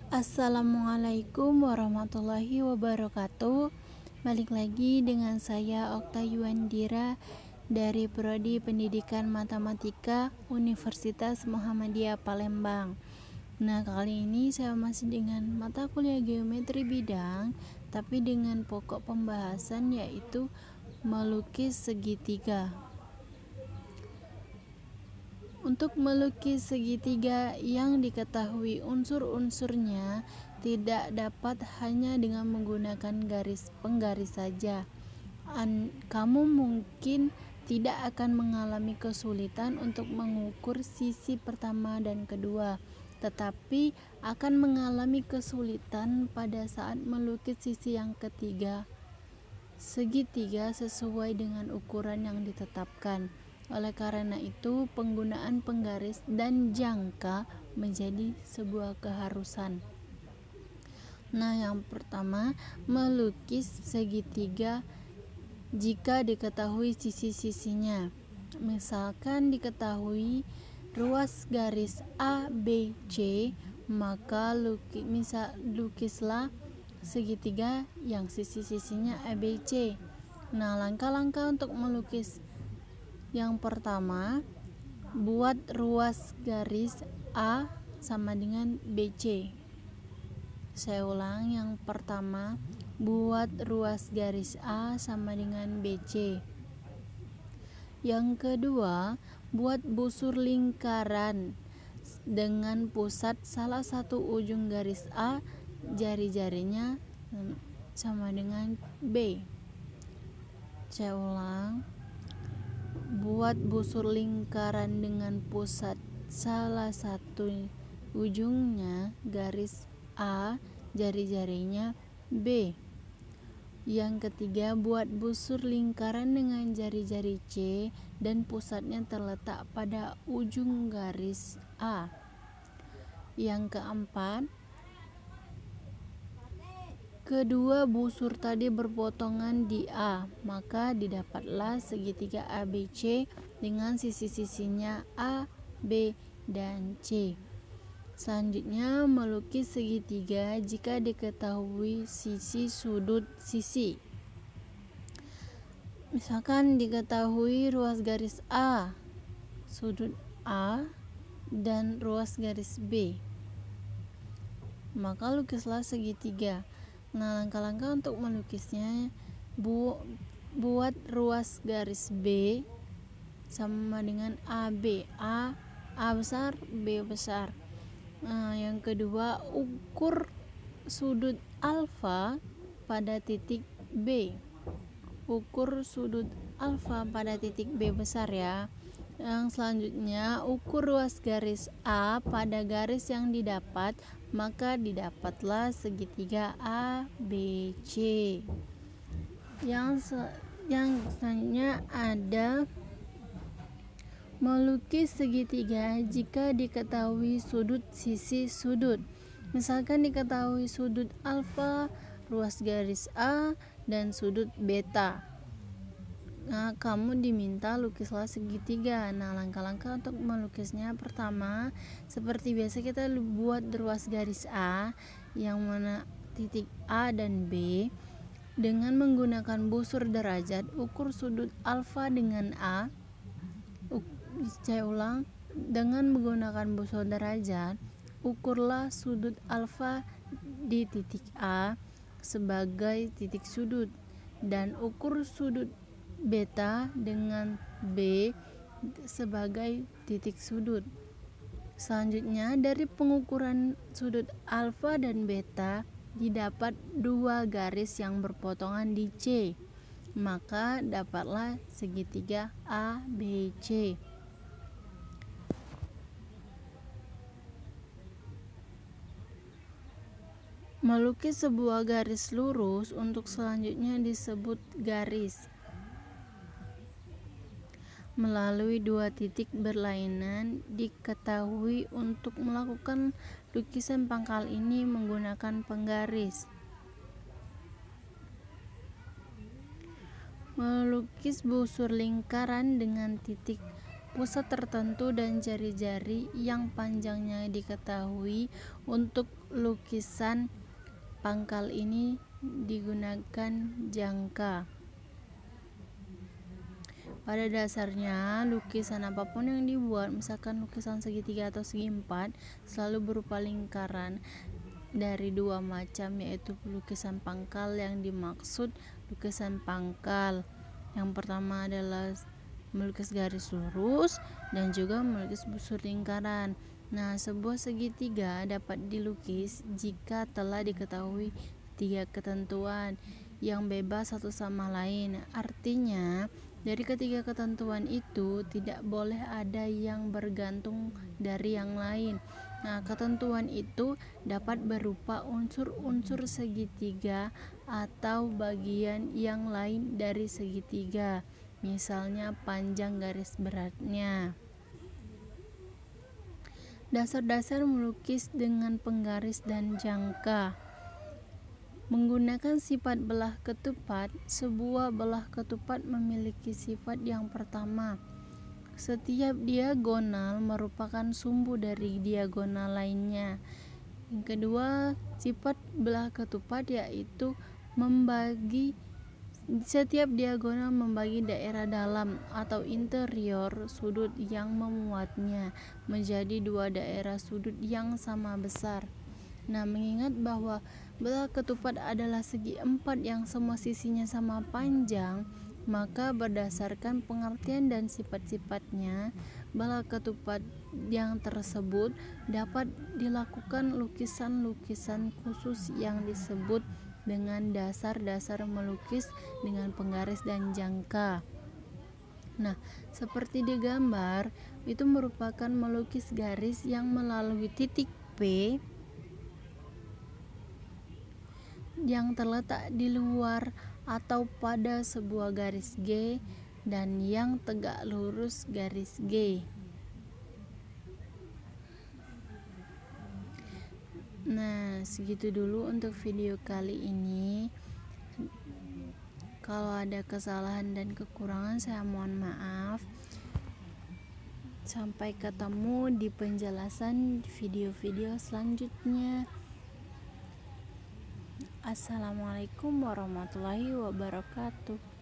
Assalamualaikum warahmatullahi wabarakatuh. Balik lagi dengan saya Okta Yuandira dari Prodi Pendidikan Matematika Universitas Muhammadiyah Palembang. Nah, kali ini saya masih dengan mata kuliah geometri bidang, tapi dengan pokok pembahasan yaitu melukis segitiga. Untuk melukis segitiga yang diketahui unsur-unsurnya tidak dapat hanya dengan menggunakan garis penggaris saja. Kamu mungkin tidak akan mengalami kesulitan untuk mengukur sisi pertama dan kedua, tetapi akan mengalami kesulitan pada saat melukis sisi yang ketiga. Segitiga sesuai dengan ukuran yang ditetapkan. Oleh karena itu, penggunaan penggaris dan jangka menjadi sebuah keharusan. Nah, yang pertama, melukis segitiga jika diketahui sisi-sisinya. Misalkan diketahui ruas garis ABC, maka lukislah segitiga yang sisi-sisinya ABC. Nah, langkah-langkah untuk melukis yang pertama, buat ruas garis A sama dengan BC. Saya ulang, yang pertama, buat ruas garis A sama dengan BC. Yang kedua, buat busur lingkaran dengan pusat salah satu ujung garis A, jari-jarinya sama dengan B. Saya ulang, buat busur lingkaran dengan pusat salah satu ujungnya garis A, jari-jarinya B. Yang ketiga, buat busur lingkaran dengan jari-jari C dan pusatnya terletak pada ujung garis A. Yang keempat, kedua busur tadi berpotongan di A, maka didapatlah segitiga ABC dengan sisi-sisinya A, B, dan C. Selanjutnya, melukis segitiga jika diketahui sisi sudut sisi. Misalkan diketahui ruas garis A, sudut A, dan ruas garis B, maka lukislah segitiga. Nah, langkah-langkah untuk melukisnya, buat ruas garis B sama dengan AB. A besar, B besar. Nah, yang kedua, ukur sudut alfa pada titik B. Ukur sudut alfa pada titik B besar ya. Yang selanjutnya, ukur ruas garis A pada garis yang didapat, maka didapatlah segitiga ABC. Yang selanjutnya ada melukis segitiga jika diketahui sudut sisi sudut. Misalkan diketahui sudut alfa, ruas garis A, dan sudut beta. Nah, kamu diminta lukislah segitiga. Nah, langkah-langkah untuk melukisnya, pertama, seperti biasa kita buat ruas garis A yang mana titik A dan B dengan menggunakan busur derajat. Ukur sudut alfa dengan A. Saya ulang, dengan menggunakan busur derajat, ukurlah sudut alfa di titik A sebagai titik sudut, dan ukur sudut beta dengan B sebagai titik sudut. Selanjutnya, dari pengukuran sudut alfa dan beta didapat dua garis yang berpotongan di C, maka dapatlah segitiga ABC. Melukis sebuah garis lurus untuk selanjutnya disebut garis. Melalui dua titik berlainan diketahui untuk melakukan lukisan pangkal ini menggunakan penggaris. Melukis busur lingkaran dengan titik pusat tertentu dan jari-jari yang panjangnya diketahui. Untuk lukisan pangkal ini digunakan jangka. Pada dasarnya, lukisan apapun yang dibuat, misalkan lukisan segitiga atau segi empat, selalu berupa lingkaran dari dua macam, yaitu lukisan pangkal. Yang dimaksud lukisan pangkal yang pertama adalah melukis garis lurus dan juga melukis busur lingkaran. Nah, sebuah segitiga dapat dilukis jika telah diketahui tiga ketentuan yang bebas satu sama lain. Artinya, dari ketiga ketentuan itu tidak boleh ada yang bergantung dari yang lain. Nah, ketentuan itu dapat berupa unsur-unsur segitiga atau bagian yang lain dari segitiga, misalnya panjang garis beratnya. Dasar-dasar melukis dengan penggaris dan jangka. Menggunakan sifat belah ketupat, sebuah belah ketupat memiliki sifat yang pertama, setiap diagonal merupakan sumbu dari diagonal lainnya. Yang kedua, sifat belah ketupat yaitu setiap diagonal membagi daerah dalam atau interior sudut yang memuatnya menjadi dua daerah sudut yang sama besar. Nah, mengingat bahwa belah ketupat adalah segi empat yang semua sisinya sama panjang, maka berdasarkan pengertian dan sifat-sifatnya, belah ketupat yang tersebut dapat dilakukan lukisan-lukisan khusus yang disebut dengan dasar-dasar melukis dengan penggaris dan jangka. Nah, seperti di gambar, itu merupakan melukis garis yang melalui titik P yang terletak di luar atau pada sebuah garis G dan yang tegak lurus garis G. Nah, segitu dulu untuk video kali ini. Kalau ada kesalahan dan kekurangan, saya mohon maaf. Sampai ketemu di penjelasan video-video selanjutnya. Assalamualaikum warahmatullahi wabarakatuh.